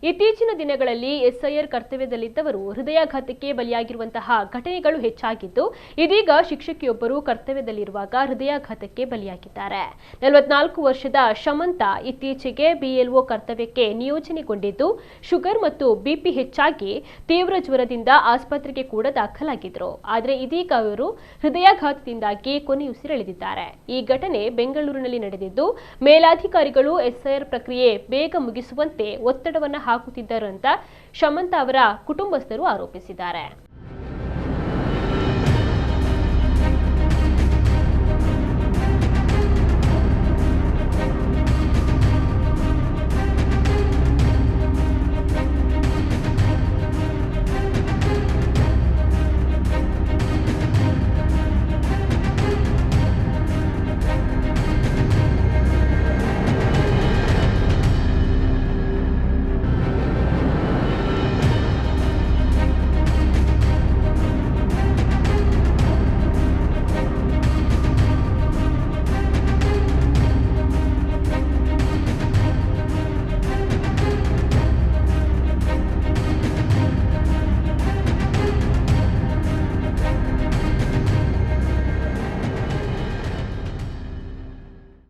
ಇತ್ತೀಚಿನ ದಿನಗಳಲ್ಲಿ ಎಸ್ಐಆರ್ ಕರ್ತವ್ಯದಲ್ಲಿದ್ದವರು ಹೃದಯಾಘಾತಕ್ಕೆ ಬಲಿಯಾಗಿರುವಂತಹ ಘಟನೆಗಳು ಹೆಚ್ಚಾಗಿದ್ದು, ಇದೀಗ ಶಿಕ್ಷಕಿಯೊಬ್ಬರು ಕರ್ತವ್ಯದಲ್ಲಿರುವಾಗ ಹೃದಯಾಘಾತಕ್ಕೆ ಬಲಿಯಾಗಿದ್ದಾರೆ. 44 ವರ್ಷದ ಶಮಂತ ಇತ್ತೀಚೆಗೆ ಬಿಎಲ್ಒ ಕರ್ತವ್ಯಕ್ಕೆ ನಿಯೋಜನೆಗೊಂಡಿದ್ದು, ಶುಗರ್ ಮತ್ತು ಬಿಪಿ ಹೆಚ್ಚಾಗಿ ತೀವ್ರ ಜ್ವರದಿಂದ ಆಸ್ಪತ್ರೆಗೆ ಕೂಡ ದಾಖಲಾಗಿದ್ರು. ಆದರೆ ಇದೀಗ ಅವರು ಹೃದಯಾಘಾತದಿಂದಾಗಿ ಕೊನೆಯುಸಿರೆಳೆದಿದ್ದಾರೆ. ಈ ಘಟನೆ ಬೆಂಗಳೂರಿನಲ್ಲಿ ನಡೆದಿದ್ದು, ಮೇಲಾಧಿಕಾರಿಗಳು ಎಸ್ಐಆರ್ ಪ್ರಕ್ರಿಯೆ ಬೇಗ ಮುಗಿಸುವಂತೆ ಒತ್ತಡವನ್ನು ಹಾಕುತ್ತಿದ್ದಾರೆ ಅಂತ ಶಮಂತ ಅವರ ಕುಟುಂಬಸ್ಥರು ಆರೋಪಿಸಿದ್ದಾರೆ.